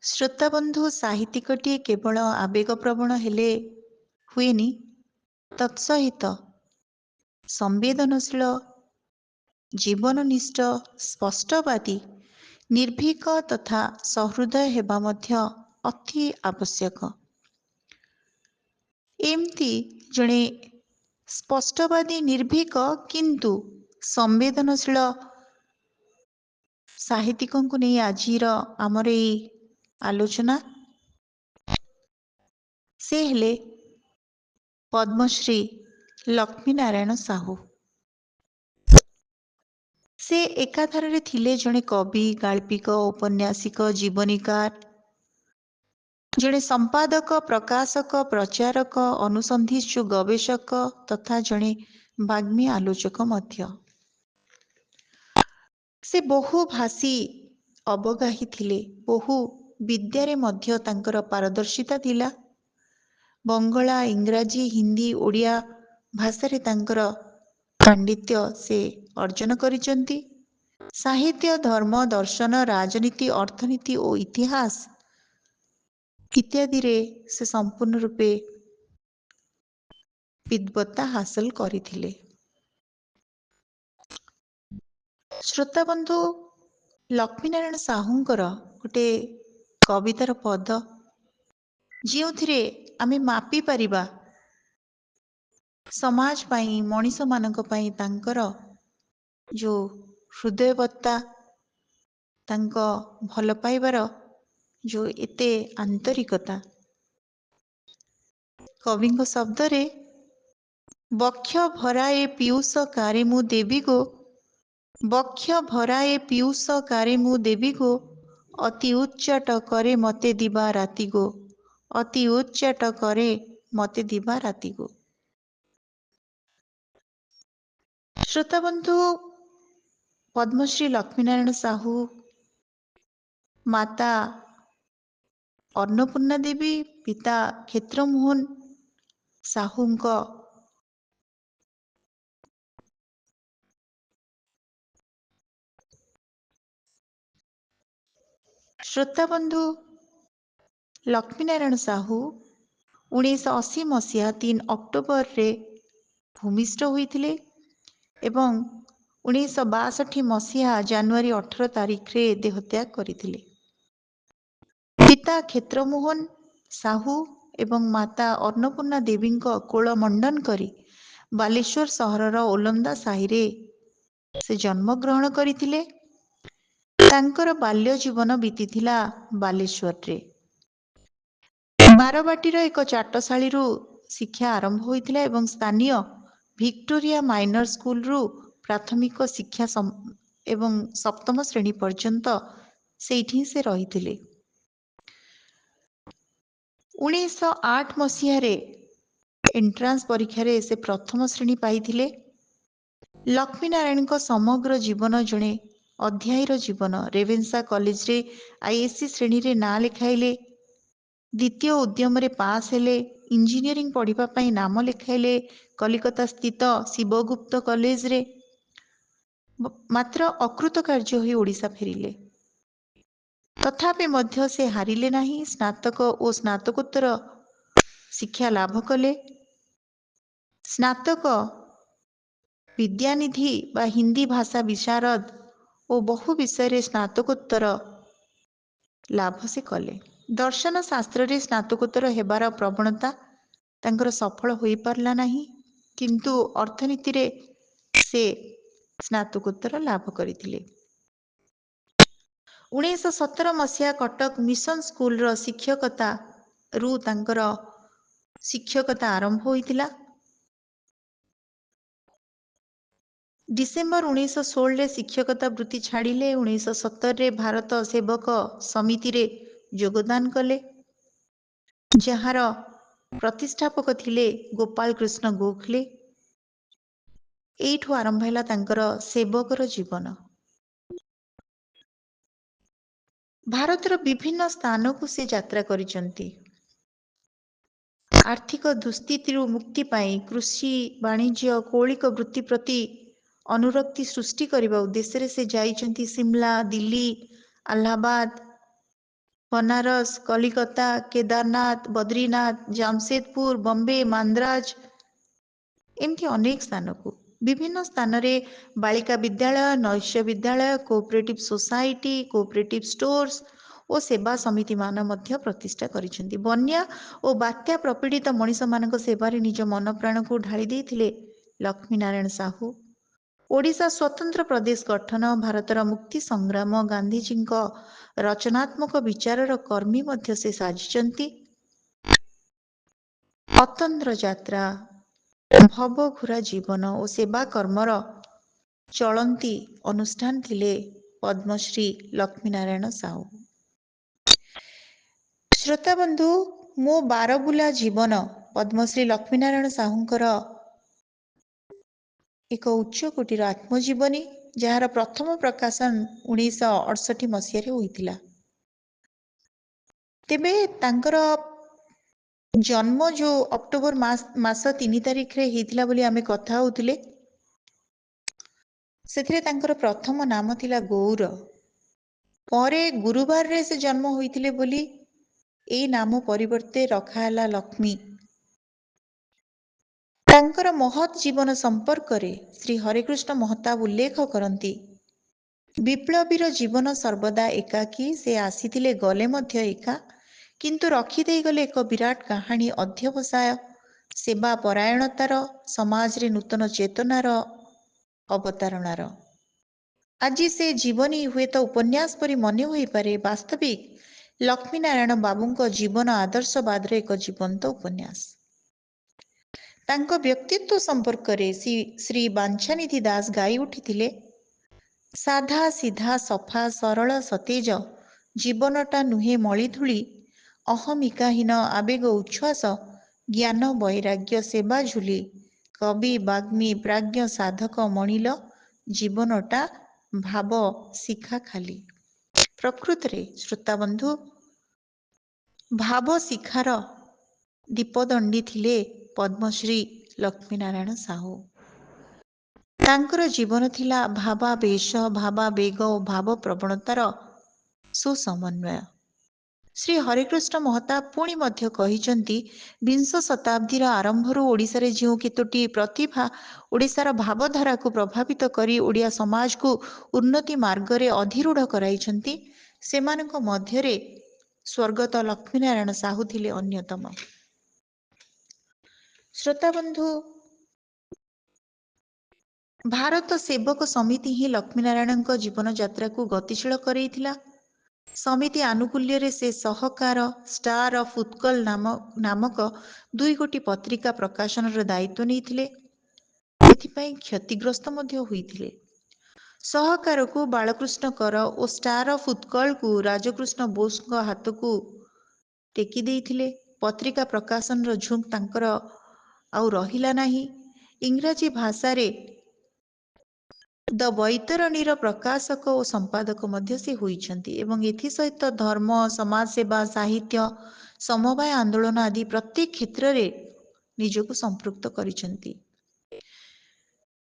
ଶ୍ରୋତାବନ୍ଧୁ ସାହିତ୍ୟିକଟିଏ କେବଳ ଆବେଗପ୍ରବଣ ହେଲେ ହୁଏନି, ତତ୍ସହିତ ସମ୍ବେଦନଶୀଳ, ଜୀବନନିଷ୍ଠ, ସ୍ପଷ୍ଟବାଦୀ, ନିର୍ଭୀକ ତଥା ସହୃଦୟ ହେବା ମଧ୍ୟ ଅତି ଆବଶ୍ୟକ। ଏମିତି ଜଣେ ସ୍ପଷ୍ଟବାଦୀ, ନିର୍ଭୀକ କିନ୍ତୁ ସମ୍ବେଦନଶୀଳ ସାହିତ୍ୟିକଙ୍କୁ ନେଇ ଆଜିର ଆମର ଏଇ ଆଲୋଚନା। ସେ ହେଲେ ପଦ୍ମଶ୍ରୀ ଲକ୍ଷ୍ମୀନାରାୟଣ ସାହୁ। ସେ ଏକାଧାରରେ ଥିଲେ ଜଣେ କବି, ଗାଳ୍ପିକ, ଔପନ୍ୟାସିକ, ଜୀବନୀକାର, ଜଣେ ସମ୍ପାଦକ, ପ୍ରକାଶକ, ପ୍ରଚାରକ, ଅନୁସନ୍ଧିତ୍ସୁ, ଗବେଷକ ତଥା ଜଣେ ବାଗ୍ମୀ ଆଲୋଚକ ମଧ୍ୟ। ସେ ବହୁ ଭାଷୀ ଅବଗାହୀ ଥିଲେ। ବହୁ ବିଦ୍ୟାରେ ମଧ୍ୟ ତାଙ୍କର ପାରଦର୍ଶିତା ଥିଲା। ବଙ୍ଗଳା, ଇଂରାଜୀ, ହିନ୍ଦୀ, ଓଡ଼ିଆ ଭାଷାରେ ତାଙ୍କର ପାଣ୍ଡିତ୍ୟ ସେ ଅର୍ଜନ କରିଛନ୍ତି। ସାହିତ୍ୟ, ଧର୍ମ, ଦର୍ଶନ, ରାଜନୀତି, ଅର୍ଥନୀତି ଓ ଇତିହାସ ଇତ୍ୟାଦିରେ ସେ ସମ୍ପୂର୍ଣ୍ଣ ରୂପେ ବିଦ୍ବତ୍ତା ହାସଲ କରିଥିଲେ। ଶ୍ରୋତାବନ୍ଧୁ, ଲକ୍ଷ୍ମୀନାରାୟଣ ସାହୁଙ୍କର ଗୋଟେ କବିତାର ପଦ ଯେଉଁଥିରେ ଆମେ ମାପିପାରିବା ସମାଜ ପାଇଁ, ମଣିଷମାନଙ୍କ ପାଇଁ ତାଙ୍କର ଯେଉଁ ହୃଦୟବତ୍ତା, ତାଙ୍କ ଭଲ ପାଇବାର ଯେଉଁ ଏତେ ଆନ୍ତରିକତା। କବିଙ୍କ ଶବ୍ଦରେ, ବକ୍ଷ ଭରାଏ ପିୟୁଷ କାରେ ମୁଁ ଦେବି ଗୋ, ବକ୍ଷ ଭରାଏ ପିୟୁଷ କାରେ ମୁଁ ଦେବି ଗୋ, ଅତି ଉଚ୍ଚାଟ କରେ ମତେ ଦିବା ରାତି ଗୋ, ଅତି ଉଚ୍ଚାଟ କରେ ମତେ ଦିବା ରାତି ଗୋ। ଶ୍ରୋତାବନ୍ଧୁ, ପଦ୍ମଶ୍ରୀ ଲକ୍ଷ୍ମୀନାରାୟଣ ସାହୁ ମାତା ଅନ୍ନପୂର୍ଣ୍ଣା ଦେବୀ, ପିତା କ୍ଷେତ୍ରମୋହନ ସାହୁଙ୍କ ଶ୍ରୋତାବନ୍ଧୁ, ଲକ୍ଷ୍ମୀନାରାୟଣ ସାହୁ 1980 ମସିହା 3 ଅକ୍ଟୋବରରେ ଭୂମିଷ୍ଠ ହୋଇଥିଲେ ଏବଂ 1962 ମସିହା ଜାନୁଆରୀ 18 ତାରିଖରେ ଦେହତ୍ୟାଗ କରିଥିଲେ। ପିତା କ୍ଷେତ୍ରମୋହନ ସାହୁ ଏବଂ ମାତା ଅନ୍ନପୂର୍ଣ୍ଣା ଦେବୀଙ୍କ କୋଳ ମଣ୍ଡନ କରି ବାଲେଶ୍ୱର ସହରର ଓଲନ୍ଦା ସାହିରେ ସେ ଜନ୍ମଗ୍ରହଣ କରିଥିଲେ। ତାଙ୍କର ବାଲ୍ୟ ଜୀବନ ବିତିଥିଲା ବାଲେଶ୍ୱରରେ। ବାରବାଟୀର ଏକ ଚାଟଶାଳୀରୁ ଶିକ୍ଷା ଆରମ୍ଭ ହୋଇଥିଲା ଏବଂ ସ୍ଥାନୀୟ ଭିକ୍ଟୋରିଆ ମାଇନର ସ୍କୁଲରୁ ପ୍ରାଥମିକ ଶିକ୍ଷା ଏବଂ ସପ୍ତମ ଶ୍ରେଣୀ ପର୍ଯ୍ୟନ୍ତ ସେଇଠି ସେ ରହିଥିଲେ। 1908 ମସିହାରେ ଏଣ୍ଟ୍ରାନ୍ସ ପରୀକ୍ଷାରେ ସେ ପ୍ରଥମ ଶ୍ରେଣୀ ପାଇଥିଲେ। ଲକ୍ଷ୍ମୀନାରାୟଣଙ୍କ ସମଗ୍ର ଜୀବନ ଜଣେ ଅଧ୍ୟାୟର ଜୀବନ। ରେଭେନ୍ସା କଲେଜରେ ISC ଶ୍ରେଣୀରେ ନାଁ ଲେଖାଇଲେ, ଦ୍ୱିତୀୟ ଉଦ୍ୟମରେ ପାସ୍ ହେଲେ, ଇଞ୍ଜିନିୟରିଂ ପଢ଼ିବା ପାଇଁ ନାମ ଲେଖାଇଲେ କଲିକତା ସ୍ଥିତ ଶିବଗୁପ୍ତ କଲେଜରେ, ମାତ୍ର ଅକୃତକାର୍ଯ୍ୟ ହୋଇ ଓଡ଼ିଶା ଫେରିଲେ। ତଥାପି ମଧ୍ୟ ସେ ହାରିଲେ ନାହିଁ। ସ୍ନାତକ ଓ ସ୍ନାତକୋତ୍ତର ଶିକ୍ଷା ଲାଭ କଲେ। ସ୍ନାତକ ବିଦ୍ୟାନିଧି ବା ହିନ୍ଦୀ ଭାଷା ବିଶାରଦ ଓ ବହୁ ବିଷୟରେ ସ୍ନାତକୋତ୍ତର ଲାଭ ସେ କଲେ। ଦର୍ଶନ ଶାସ୍ତ୍ରରେ ସ୍ନାତକୋତ୍ତର ହେବାର ପ୍ରବଣତା ତାଙ୍କର ସଫଳ ହୋଇପାରିଲା ନାହିଁ, କିନ୍ତୁ ଅର୍ଥନୀତିରେ ସେ ସ୍ନାତକୋତ୍ତର ଲାଭ କରିଥିଲେ। 1917 ମସିହା କଟକ ମିଶନ ସ୍କୁଲର ଶିକ୍ଷକତାରୁ ତାଙ୍କର ଶିକ୍ଷକତା ଆରମ୍ଭ ହୋଇଥିଲା। ଡିସେମ୍ବର 1916ରେ ଶିକ୍ଷକତା ବୃତ୍ତି ଛାଡ଼ିଲେ। 1917ରେ ଭାରତ ସେବକ ସମିତିରେ ଯୋଗଦାନ କଲେ, ଯାହାର ପ୍ରତିଷ୍ଠାପକ ଥିଲେ ଗୋପାଳ କୃଷ୍ଣ ଗୋଖଲେ। ଏଇଠୁ ଆରମ୍ଭ ହେଲା ତାଙ୍କର ସେବକର ଜୀବନ। ଭାରତର ବିଭିନ୍ନ ସ୍ଥାନକୁ ସେ ଯାତ୍ରା କରିଛନ୍ତି। ଆର୍ଥିକ ଦୁସ୍ଥିତିରୁ ମୁକ୍ତି ପାଇଁ କୃଷି, ବାଣିଜ୍ୟ, କୌଳିକ ବୃତ୍ତି ପ୍ରତି ଅନୁରକ୍ତି ସୃଷ୍ଟି କରିବା ଉଦ୍ଦେଶ୍ୟରେ ସେ ଯାଇଛନ୍ତି ସିମଲା, ଦିଲ୍ଲୀ, ଆହ୍ଲାବାଦ, ବନାରସ, କଲିକତା, କେଦାରନାଥ, ବଦ୍ରିନାଥ, ଜାମଶେଦପୁର, ବମ୍ବେ, ମାନ୍ଦ୍ରାଜ, ଏମିତି ଅନେକ ସ୍ଥାନକୁ। ବିଭିନ୍ନ ସ୍ଥାନରେ ବାଳିକା ବିଦ୍ୟାଳୟ, ନୈଶ୍ୟ ବିଦ୍ୟାଳୟ, କୋଅପରେଟିଭ ସୋସାଇଟି, କୋଅପରେଟିଭ ଷ୍ଟୋର୍ସ ଓ ସେବା ସମିତିମାନ ମଧ୍ୟ ପ୍ରତିଷ୍ଠା କରିଛନ୍ତି। ବନ୍ୟା ଓ ବାତ୍ୟା ପ୍ରପୀଡ଼ିତ ମଣିଷମାନଙ୍କ ସେବାରେ ନିଜ ମନ ପ୍ରାଣକୁ ଢାଳି ଦେଇଥିଲେ ଲକ୍ଷ୍ମୀନାରାୟଣ ସାହୁ। ଓଡ଼ିଶା ସ୍ୱତନ୍ତ୍ର ପ୍ରଦେଶ ଗଠନ, ଭାରତର ମୁକ୍ତି ସଂଗ୍ରାମ, ଗାନ୍ଧିଜୀଙ୍କ ରଚନାତ୍ମକ ବିଚାରର କର୍ମୀ ମଧ୍ୟ ସେ ସାଜିଛନ୍ତି। ଅତନ୍ତ୍ର ଯାତ୍ରା, ଭବଘୁରା ଜୀବନ ଓ ସେବା କର୍ମର ଚଳନ୍ତି ଅନୁଷ୍ଠାନ ଥିଲେ ପଦ୍ମଶ୍ରୀ ଲକ୍ଷ୍ମୀନାରାୟଣ ସାହୁ। ଶ୍ରୋତାବନ୍ଧୁ, ମୋ ବାରବୁଲା ଜୀବନ ପଦ୍ମଶ୍ରୀ ଲକ୍ଷ୍ମୀନାରାୟଣ ସାହୁଙ୍କର ଏକ ଉଚ୍ଚ କୋଟିର ଆତ୍ମଜୀବନୀ, ଯାହାର ପ୍ରଥମ ପ୍ରକାଶନ 1968 ମସିହାରେ ହୋଇଥିଲା। ତେବେ ତାଙ୍କର ଜନ୍ମ ଯେଉଁ ଅକ୍ଟୋବର ମାସ 3 ତାରିଖରେ ହେଇଥିଲା ବୋଲି ଆମେ କଥା ହେଉଥିଲେ, ସେଥିରେ ତାଙ୍କର ପ୍ରଥମ ନାମ ଥିଲା ଗୌର। ପରେ ଗୁରୁବାରରେ ସେ ଜନ୍ମ ହୋଇଥିଲେ ବୋଲି ଏଇ ନାମ ପରିବର୍ତ୍ତେ ରଖାହେଲା ଲକ୍ଷ୍ମୀ। ତାଙ୍କର ମହତ୍ ଜୀବନ ସମ୍ପର୍କରେ ଶ୍ରୀ ହରେକୃଷ୍ଣ ମହତାବ ଉଲ୍ଲେଖ କରନ୍ତି, ବିପ୍ଳବୀର ଜୀବନ ସର୍ବଦା ଏକାକୀ, ସେ ଆସିଥିଲେ ଗଲେ ମଧ୍ୟ ଏକା, କିନ୍ତୁ ରଖିଦେଇ ଗଲେ ଏକ ବିରାଟ କାହାଣୀ, ଅଧ୍ୟବସାୟ, ସେବା ପରାୟଣତାର, ସମାଜରେ ନୂତନ ଚେତନାର ଅବତାରଣାର। ଆଜି ସେ ଜୀବନୀ ହୁଏତ ଉପନ୍ୟାସ ପରି ମନେ ହୋଇପାରେ, ବାସ୍ତବିକ ଲକ୍ଷ୍ମୀନାରାୟଣ ବାବୁଙ୍କ ଜୀବନ ଆଦର୍ଶବାଦର ଏକ ଜୀବନ୍ତ ଉପନ୍ୟାସ। ତାଙ୍କ ବ୍ୟକ୍ତିତ୍ୱ ସମ୍ପର୍କରେ ଶ୍ରୀ ବାଞ୍ଛାନିଧି ଦାସ ଗାଇ ଉଠିଥିଲେ, ସାଧା ସିଧା ସଫା ସରଳ ସତେଜ ଜୀବନଟା ନୁହେଁ ମଳିଧୂଳି, ଅହମିକାହୀନ ଆବେଗ ଉଚ୍ଛ୍ୱାସ, ଜ୍ଞାନ ବୈରାଗ୍ୟ ସେବା ଝୁଲି, କବି ବାଗ୍ମୀ ପ୍ରାଜ୍ଞ ସାଧକ ମଣିଲ, ଜୀବନଟା ଭାବ ଶିଖା ଖାଲି। ପ୍ରକୃତରେ ଶ୍ରୋତାବନ୍ଧୁ, ଭାବ ଶିଖାର ଦୀପଦଣ୍ଡୀ ଥିଲେ ପଦ୍ମଶ୍ରୀ ଲକ୍ଷ୍ମୀନାରାୟଣ ସାହୁ। ତାଙ୍କର ଜୀବନ ଥିଲା ଭାବାବେଶ, ଭାବାବେଗ ଓ ଭାବ ପ୍ରବଣତାର ସୁସମନ୍ୱୟ। ଶ୍ରୀ ହରେକୃଷ୍ଣ ମହତାବ ପୁଣି ମଧ୍ୟ କହିଛନ୍ତି, ବିଂଶ ଶତାବ୍ଦୀର ଆରମ୍ଭରୁ ଓଡ଼ିଶାରେ ଯେଉଁ କେତୋଟି ପ୍ରତିଭା ଓଡ଼ିଶାର ଭାବଧାରାକୁ ପ୍ରଭାବିତ କରି ଓଡ଼ିଆ ସମାଜକୁ ଉନ୍ନତି ମାର୍ଗରେ ଅଧିରୂଢ଼ କରାଇଛନ୍ତି, ସେମାନଙ୍କ ମଧ୍ୟରେ ସ୍ୱର୍ଗତ ଲକ୍ଷ୍ମୀନାରାୟଣ ସାହୁ ଥିଲେ ଅନ୍ୟତମ। ଶ୍ରୋତାବନ୍ଧୁ, ଭାରତ ସେବକ ସମିତି ହିଁ ଲକ୍ଷ୍ମୀନାରାୟଣଙ୍କ ଜୀବନଯାତ୍ରାକୁ ଗତିଶୀଳ କରେଇଥିଲା। ସମିତି ଆନୁକୂଲ୍ୟରେ ସେ ସହକାର, ଷ୍ଟାର ଅଫ୍ ଉତ୍କଳ ନାମକ 2 ଗୋଟି ପତ୍ରିକା ପ୍ରକାଶନର ଦାୟିତ୍ୱ ନେଇଥିଲେ। ଏଥିପାଇଁ କ୍ଷତିଗ୍ରସ୍ତ ମଧ୍ୟ ହୋଇଥିଲେ। ସହକାରକୁ ବାଳକୃଷ୍ଣ କର ଓ ଷ୍ଟାର ଅଫ୍ ଉତ୍କଳକୁ ରାଜକୃଷ୍ଣ ବୋଷଙ୍କ ହାତକୁ ଟେକି ଦେଇଥିଲେ। ପତ୍ରିକା ପ୍ରକାଶନର ଝୁଙ୍କ୍ ତାଙ୍କର ଆଉ ରହିଲା ନାହିଁ। ଇଂରାଜୀ ଭାଷାରେ ଦ ବୈତରଣୀର ପ୍ରକାଶକ ଓ ସମ୍ପାଦକ ମଧ୍ୟ ସେ ହୋଇଛନ୍ତି ଏବଂ ଏଥିସହିତ ଧର୍ମ, ସମାଜସେବା, ସାହିତ୍ୟ, ସମବାୟ ଆନ୍ଦୋଳନ ଆଦି ପ୍ରତ୍ୟେକ କ୍ଷେତ୍ରରେ ନିଜକୁ ସମ୍ପୃକ୍ତ କରିଛନ୍ତି।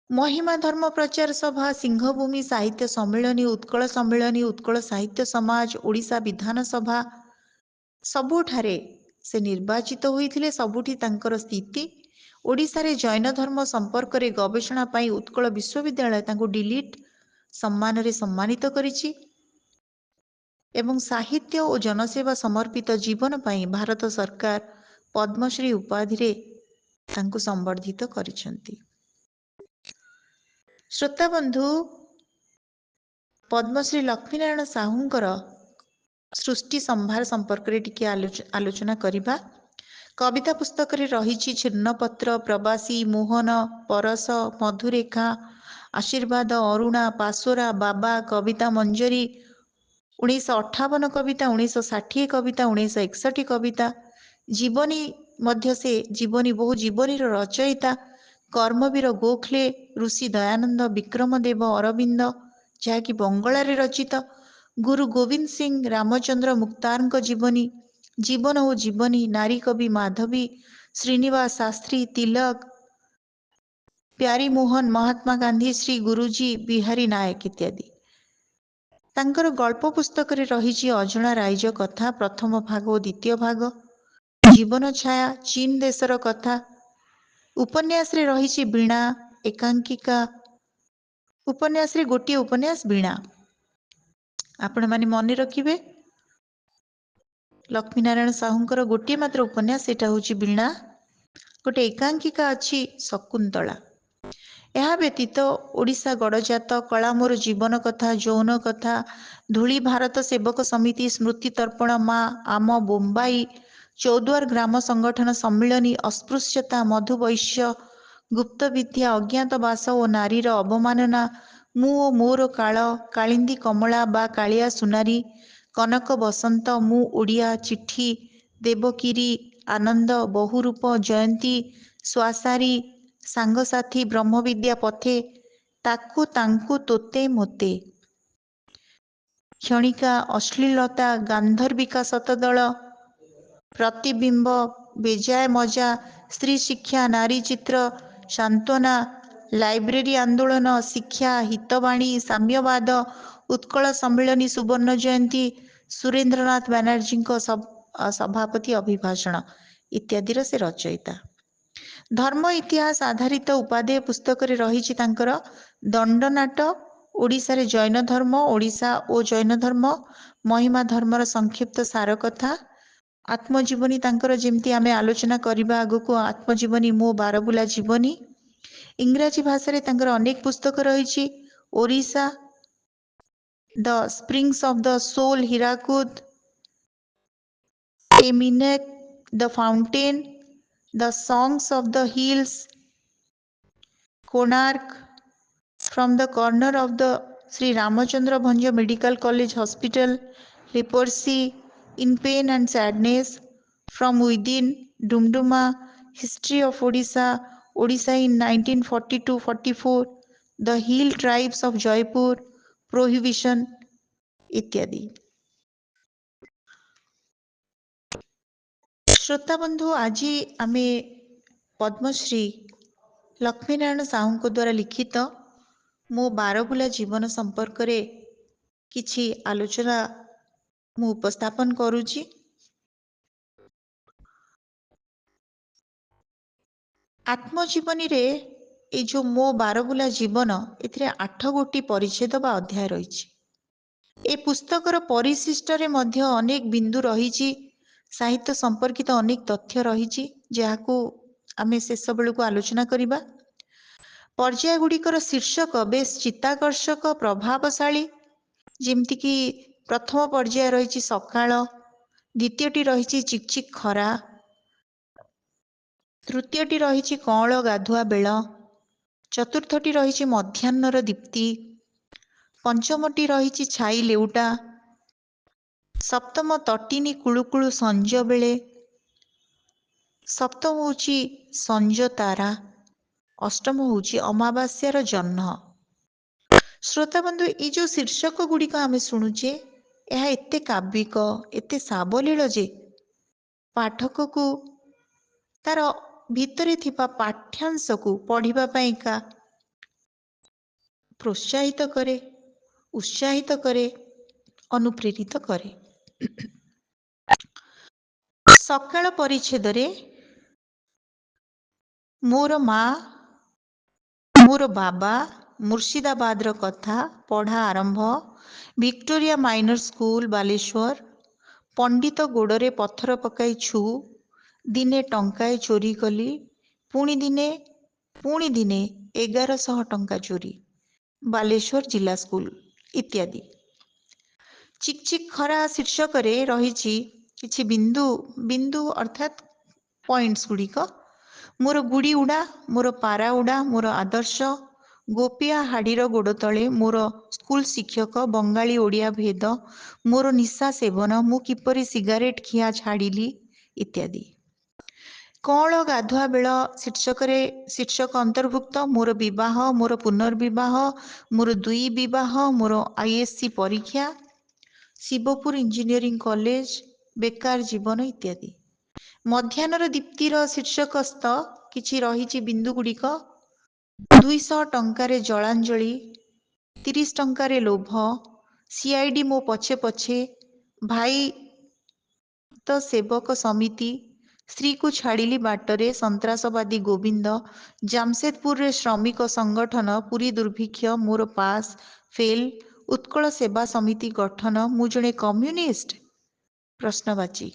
ମହିମା ଧର୍ମ ପ୍ରଚାର ସଭା, ସିଂହଭୂମି ସାହିତ୍ୟ ସମ୍ମିଳନୀ, ଉତ୍କଳ ସମ୍ମିଳନୀ, ଉତ୍କଳ ସାହିତ୍ୟ ସମାଜ, ଓଡ଼ିଶା ବିଧାନସଭା, ସବୁଠାରେ ସେ ନିର୍ବାଚିତ ହୋଇଥିଲେ। ସବୁଠି ତାଙ୍କର ସ୍ଥିତି। ଓଡ଼ିଶାରେ ଜୈନ ଧର୍ମ ସମ୍ପର୍କରେ ଗବେଷଣା ପାଇଁ ଉତ୍କଳ ବିଶ୍ୱବିଦ୍ୟାଳୟ ତାଙ୍କୁ ଡିଲିଟ୍ ସମ୍ମାନରେ ସମ୍ମାନିତ କରିଛି ଏବଂ ସାହିତ୍ୟ ଓ ଜନସେବା ସମର୍ପିତ ଜୀବନ ପାଇଁ ଭାରତ ସରକାର ପଦ୍ମଶ୍ରୀ ଉପାଧିରେ ତାଙ୍କୁ ସମ୍ବର୍ଦ୍ଧିତ କରିଛନ୍ତି। ଶ୍ରୋତାବନ୍ଧୁ, ପଦ୍ମଶ୍ରୀ ଲକ୍ଷ୍ମୀନାରାୟଣ ସାହୁଙ୍କର ସୃଷ୍ଟି ସମ୍ଭାର ସମ୍ପର୍କରେ ଟିକେ ଆଲୋଚନା କରିବା। କବିତା ପୁସ୍ତକରେ ରହିଛି ଛିନ୍ନପତ୍ର, ପ୍ରବାସୀ, ମୋହନ, ପରଶ, ମଧୁରେଖା, ଆଶୀର୍ବାଦ, ଅରୁଣା, ପାଶୋରା, ବାବା, କବିତା ମଞ୍ଜରୀ, 1958 କବିତା, 1960 କବିତା, 1961 କବିତା, ଜୀବନୀ ମଧ୍ୟ ସେ ବହୁ ଜୀବନୀର ରଚୟିତା, କର୍ମବୀର ଗୋଖଲେ, ଋଷି ଦୟାନନ୍ଦ, ବିକ୍ରମ ଦେବ, ଅରବିନ୍ଦ, ଯାହାକି ବଙ୍ଗଳାରେ ରଚିତ, ଗୁରୁ ଗୋବିନ୍ଦ ସିଂ, ରାମଚନ୍ଦ୍ର ମୁକ୍ତାରଙ୍କ ଜୀବନୀ, ଜୀବନ ଓ ଜୀବନୀ, ନାରୀ କବି ମାଧବୀ, ଶ୍ରୀନିବାସ ଶାସ୍ତ୍ରୀ, ତିଲକ, ପ୍ୟାରୀମୋହନ, ମହାତ୍ମା ଗାନ୍ଧୀ, ଶ୍ରୀ ଗୁରୁଜୀ ବିହାରୀ ନାୟକ ଇତ୍ୟାଦି। ତାଙ୍କର ଗଳ୍ପ ପୁସ୍ତକରେ ରହିଛି ଅଜଣା ରାଇଜ କଥା ପ୍ରଥମ ଭାଗ ଓ ଦ୍ୱିତୀୟ ଭାଗ, ଜୀବନ ଛାୟା, ଚୀନ ଦେଶର କଥା। ଉପନ୍ୟାସରେ ରହିଛି ବୀଣା, ଏକାଙ୍କିକା। ଉପନ୍ୟାସରେ ଗୋଟିଏ ଉପନ୍ୟାସ ବୀଣା। ଆପଣମାନେ ମନେ ରଖିବେ, ଲକ୍ଷ୍ମୀନାରାୟଣ ସାହୁଙ୍କର ଗୋଟିଏ ମାତ୍ର ଉପନ୍ୟାସ, ସେଇଟା ହେଉଛି ବୀଣା। ଗୋଟେ ଏକାଙ୍କିକା ଅଛି ଶକୁନ୍ତଳା। ଏହା ବ୍ୟତୀତ ଓଡ଼ିଶା ଗଡ଼ଜାତ, କଳା ମୋର ଜୀବନ କଥା, ଯୌନ କଥା, ଧୂଳି ଭାରତ ସେବକ ସମିତି, ସ୍ମୃତି ତର୍ପଣ, ମା ଆମ ବୋମ୍ବାଇ, ଚୌଦ୍ୱାର ଗ୍ରାମ ସଂଗଠନ ସମ୍ମିଳନୀ, ଅସ୍ପୃଶ୍ୟତା, ମଧୁବୈଶ୍ୟ, ଗୁପ୍ତ ବିଦ୍ୟା, ଅଜ୍ଞାତବାସ ଓ ନାରୀର ଅବମାନନା, ମୁଁ ଓ ମୋର କାଳ, କାଳିନ୍ଦୀ କମଳା ବା କାଳିଆ ସୁନାରୀ, କନକ ବସନ୍ତ, ମୁଁ ଓଡ଼ିଆ, ଚିଠି, ଦେବକିରି, ଆନନ୍ଦ, ବହୁରୂପ, ଜୟନ୍ତୀ, ଶ୍ୱାସାରୀ, ସାଙ୍ଗସାଥୀ, ବ୍ରହ୍ମବିଦ୍ୟା ପଥେ, ତାକୁ ତାଙ୍କୁ ତୋତେ ମୋତେ, କ୍ଷଣିକା, ଅଶ୍ଳୀଳତା, ଗାନ୍ଧର୍ବିକା ଶତଦଳ, ପ୍ରତିବିମ୍ବ, ବେଜାୟ ମଜା, ସ୍ତ୍ରୀ ଶିକ୍ଷା, ନାରୀ ଚିତ୍ର, ସାନ୍ତ୍ୱନା, ଲାଇବ୍ରେରୀ ଆନ୍ଦୋଳନ, ଶିକ୍ଷା, ହିତବାଣୀ, ସାମ୍ୟବାଦ, ଉତ୍କଳ ସମ୍ମିଳନୀ, ସୁବର୍ଣ୍ଣ ଜୟନ୍ତୀ, ସୁରେନ୍ଦ୍ରନାଥ ବାନାର୍ଜୀଙ୍କ ସଭାପତି ଅଭିଭାଷଣ ଇତ୍ୟାଦିର ସେ ରଚୟିତା। ଧର୍ମ ଇତିହାସ ଆଧାରିତ ଉପାଦେୟ ପୁସ୍ତକରେ ରହିଛି ତାଙ୍କର ଦଣ୍ଡନାଟ, ଓଡ଼ିଶାରେ ଜୈନ ଧର୍ମ, ଓଡ଼ିଶା ଓ ଜୈନ ଧର୍ମ, ମହିମା ଧର୍ମର ସଂକ୍ଷିପ୍ତ ସାର କଥା। ଆତ୍ମଜୀବନୀ ତାଙ୍କର ଯେମିତି ଆମେ ଆଲୋଚନା କରିବା ଆଗକୁ, ଆତ୍ମଜୀବନୀ ମୋ ବାରବୁଲା ଜୀବନୀ। ଇଂରାଜୀ ଭାଷାରେ ତାଙ୍କର ଅନେକ ପୁସ୍ତକ ରହିଛି। Odisha, the springs of the soul, Hirakud, ଏ ମିନେକ୍, the fountain, the songs of the hills, Konark, from the corner of the Sri Ramachandra Bhanja Medical College Hospital, leprosy, in pain and sadness, from within, Dumduma, history of Odisha, Odisha in 1942-44, the hill tribes of Jaipur, prohibition इत्यादि। श्रोता बंधु, आज आमे पद्मश्री लक्ष्मीनारायण साहू द्वारा लिखित मो बारबुला जीवन संपर्क रे किछि आलोचना मु उपस्थापन करुछि। आत्मजीवनी रे ए जो मो बारबुला जीवन, एथिरे 8 गोटी परिच्छेद बा अध्याय रहिछि। ए पुस्तकर परिशिष्ट रे मध्य अनेक बिंदु रहिछि, साहित्य संपर्कित अनेक तथ्य रहिछि, जाहाकू आमे शेष बेलू आलोचना करिबा। पर्याय गुड़िकर शीर्षक बेस चित्ताकर्षक, प्रभावशाली, जेमती प्रथम पर्याय रही सकाळ, द्वितीयटी रही चिकचिक खरा, तृतीयटी रही कଅଁଳ गाधुआ बेଳ, चतुर्थटी रही मध्याह्नर दीप्ति, पंचमटी रही छाई लेउटा, सप्तम तटिनी कुळुकुळु संज बेले, सप्तम होची संज तारा, अष्टम होची अमावास्यार जह्न। श्रोता बंधु, ये जो शीर्षक गुड़िक आम शुणुचे, यह एते काव्यिक, एते सावलील जे पाठक को तार भितरे थिबा पाठ्यांश को पढ़िबा पाइका प्रोत्साहित करे, उत्साहित करे, अनुप्रेरित करे। सकाळ परिच्छेद रे मोर माँ, मोर बाबा, मुर्शिदाबादर कथा पढ़ा आरंभ, विक्टोरिया माइनर स्कूल बालेश्वर, पंडित गोड़े पत्थर पकाई छु, दिने टंकाए चोरी कली, पुणी दिने 1100 टंका चोरी, बालेश्वर जिला स्कूल इत्यादि। चिकचिक खरा शीर्षक रे रही किछि बिंदु बिंदु अर्थात पॉइंट्स गुड़िक। मोर गुड़ी उड़ा, मोर पारा उड़ा, मोर आदर्श, गोपिया हाड़ीर गोड़ तले, मोर स्कूल शिक्षक, बंगाली ओडिया भेद, मोर निशा सेवन, मु किपरि सिगारेट खिया छाड़िली इत्यादि। कଅଁଳ ଗାଧୁଆ ବେଳ शीर्षक अंतर्भुक्त मोर विवाह, मोर पुनर्विवाह, मोर 2 विवाह, मोर आईएससी परीक्षा, शिवपुर इंजीनियरिंग कॉलेज, बेकार जीवन इत्यादि। मध्याह्नर दीप्तिर शीर्षकस्थ किछि रहिछि बिंदु गुड़िक। 200 टंकारे जलांजलि, 30 टंकारे लोभ, ସିଆଇଡି ମୋ ପଛେ ପଛେ, ଭାଇ ତ ସେବକ ସମିତି, ସ୍ତ୍ରୀକୁ ଛାଡ଼ିଲି ବାଟରେ, ସନ୍ତ୍ରାସବାଦୀ ଗୋବିନ୍ଦ, ଜାମସେଦପୁରରେ ଶ୍ରମିକ ସଂଗଠନ, ପୁରୀ ଦୁର୍ଭିକ୍ଷ, ମୋର ପାସ୍ ଫେଲ୍, ଉତ୍କଳ ସେବା ସମିତି ଗଠନ, ମୁଁ ଜଣେ କମ୍ୟୁନିଷ୍ଟ ପ୍ରଶ୍ନବାଚୀ,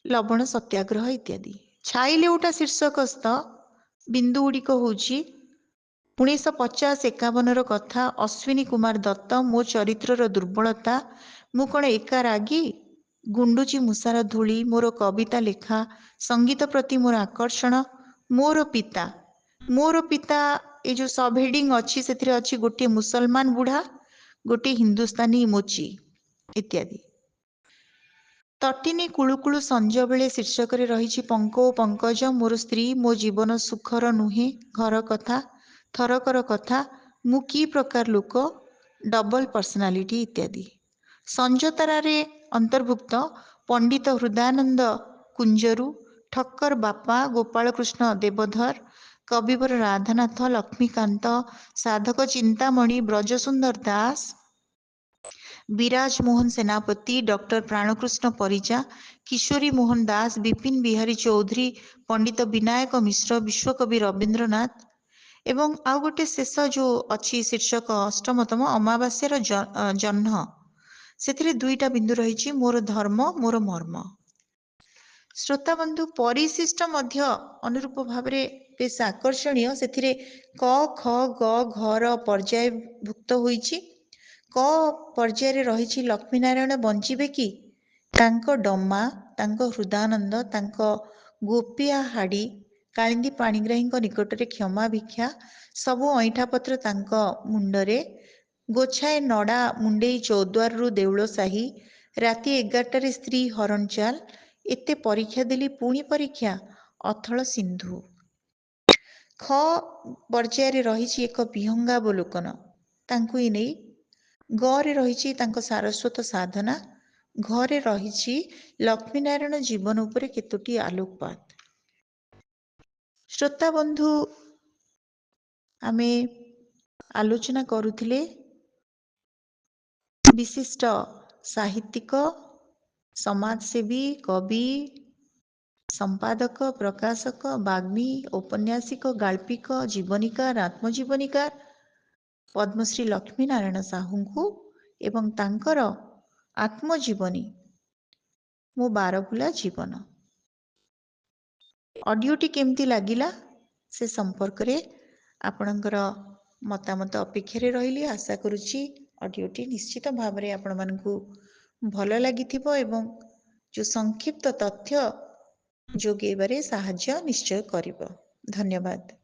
ଲବଣ ସତ୍ୟାଗ୍ରହ ଇତ୍ୟାଦି। ଛାଇ ଲେଉଟା ଶୀର୍ଷକସ୍ଥ ବିନ୍ଦୁଗୁଡ଼ିକ ହେଉଛି 1950-51ର କଥା। ଅଶ୍ୱିନୀ କୁମାର ଦତ୍ତ, ମୋ ଚରିତ୍ରର ଦୁର୍ବଳତା, ମୁଁ କ'ଣ ଏକା ରାଗୀ? ଗୁଣ୍ଡୁଚି ମୂଷାର ଧୂଳି, ମୋର କବିତା ଲେଖା, ସଙ୍ଗୀତ ପ୍ରତି ମୋର ଆକର୍ଷଣ, ମୋର ପିତା। ମୋର ପିତା, ଏ ଯେଉଁ ସବ୍ ହେଡିଂ ଅଛି ସେଥିରେ ଅଛି ଗୋଟିଏ ମୁସଲମାନ ବୁଢ଼ା, ଗୋଟିଏ ହିନ୍ଦୁସ୍ତାନୀ ମୋଚି ଇତ୍ୟାଦି। ତଟିନୀ କୁଳୁକୁଳୁ ସଞ୍ଜବେଳେ ଶୀର୍ଷକରେ ରହିଛି ପଙ୍କ ଓ ପଙ୍କଜ, ମୋର ସ୍ତ୍ରୀ, ମୋ ଜୀବନ ସୁଖର ନୁହେଁ, ଘର କଥା, ଥରକର କଥା, ମୁଁ କି ପ୍ରକାର ଲୋକ, ଡବଲ ପର୍ସନାଲିଟି ଇତ୍ୟାଦି। ସଞ୍ଜତାରାରେ ଅନ୍ତର୍ଭୁକ୍ତ ପଣ୍ଡିତ ହୃଦୟାନନ୍ଦ କୁଞ୍ଜରୁ, ଠକ୍କର ବାପା, ଗୋପାଳକୃଷ୍ଣ ଦେବଧର, କବିବର ରାଧାନାଥ, ଲକ୍ଷ୍ମୀକାନ୍ତ, ସାଧକ ଚିନ୍ତାମଣି, ବ୍ରଜସୁନ୍ଦର ଦାସ, ବିରାଜ ମୋହନ ସେନାପତି, ଡକ୍ଟର ପ୍ରାଣକୃଷ୍ଣ ପରିଜା, କିଶୋରୀ ମୋହନ ଦାସ, ବିପିନ ବିହାରୀ ଚୌଧୁରୀ, ପଣ୍ଡିତ ବିନାୟକ ମିଶ୍ର, ବିଶ୍ୱକବି ରବୀନ୍ଦ୍ରନାଥ, ଏବଂ ଆଉ ଗୋଟେ ଶେଷ ଯେଉଁ ଅଛି ଶୀର୍ଷକ ଅଷ୍ଟମତମ ଅମାବାସ୍ୟାର ଜହ୍ନ, ସେଥିରେ 2ଟା ବିନ୍ଦୁ ରହିଛି, ମୋର ଧର୍ମ, ମୋର ମର୍ମ। ଶ୍ରୋତାବନ୍ଧୁ, ପରିଶିଷ୍ଟ ମଧ୍ୟ ଅନୁରୂପ ଭାବରେ ବେଶ ଆକର୍ଷଣୀୟ। ସେଥିରେ କ, ଖ, ଗ, ଘର ପର୍ଯ୍ୟାୟଭୁକ୍ତ ହୋଇଛି। କ ପର୍ଯ୍ୟାୟରେ ରହିଛି ଲକ୍ଷ୍ମୀନାରାୟଣ ବଞ୍ଚିବେ କି? ତାଙ୍କ ଡମା, ତାଙ୍କ ହୃଦାନନ୍ଦ, ତାଙ୍କ ଗୋପିଆ ହାଡ଼ି, କାଳିନ୍ଦୀ ପାଣିଗ୍ରାହୀଙ୍କ ନିକଟରେ କ୍ଷମା ଭିକ୍ଷା, ସବୁ ଅଇଁଠାପତ୍ର ତାଙ୍କ ମୁଣ୍ଡରେ, ଗୋଛାଏ ନଡ଼ା ମୁଣ୍ଡେଇ ଚୌଦ୍ୱାରରୁ ଦେଉଳ ସାହି, ରାତି 11ଟାରେ ସ୍ତ୍ରୀ ହରଣଚାଲ, ଏତେ ପରୀକ୍ଷା ଦେଲି ପୁଣି ପରୀକ୍ଷା, ଅଥଳ ସିନ୍ଧୁ। ଖ ପର୍ଯ୍ୟାୟରେ ରହିଛି ଏକ ବିହଙ୍ଗାବଲୋକନ, ତାଙ୍କୁ ହିଁ ନେଇ। ଗରେ ରହିଛି ତାଙ୍କ ସାରସ୍ୱତ ସାଧନା, ଘରେ ରହିଛି ଲକ୍ଷ୍ମୀନାରାୟଣ ଜୀବନ ଉପରେ କେତୋଟି ଆଲୋକପାତ। ଶ୍ରୋତାବନ୍ଧୁ, ଆମେ ଆଲୋଚନା କରୁଥିଲେ ବିଶିଷ୍ଟ ସାହିତ୍ୟିକ, ସମାଜସେବୀ, କବି, ସମ୍ପାଦକ, ପ୍ରକାଶକ, ବାଗ୍ମୀ, ଔପନ୍ୟାସିକ, ଗାଳ୍ପିକ, ଜୀବନୀକାର, ଆତ୍ମଜୀବନୀକାର ପଦ୍ମଶ୍ରୀ ଲକ୍ଷ୍ମୀନାରାୟଣ ସାହୁଙ୍କୁ ଏବଂ ତାଙ୍କର ଆତ୍ମଜୀବନୀ ମୋ ବାରବୁଲା ଜୀବନ। ଅଡିଓଟି କେମିତି ଲାଗିଲା ସେ ସମ୍ପର୍କରେ ଆପଣଙ୍କର ମତାମତ ଅପେକ୍ଷାରେ ରହିଲି। ଆଶା କରୁଛି ଅଡିଓଟି ନିଶ୍ଚିତ ଭାବରେ ଆପଣମାନଙ୍କୁ ଭଲ ଲାଗିଥିବ ଏବଂ ଯେଉଁ ସଂକ୍ଷିପ୍ତ ତଥ୍ୟ ଯୋଗାଇବାରେ ସାହାଯ୍ୟ ନିଶ୍ଚୟ କରିବ। ଧନ୍ୟବାଦ।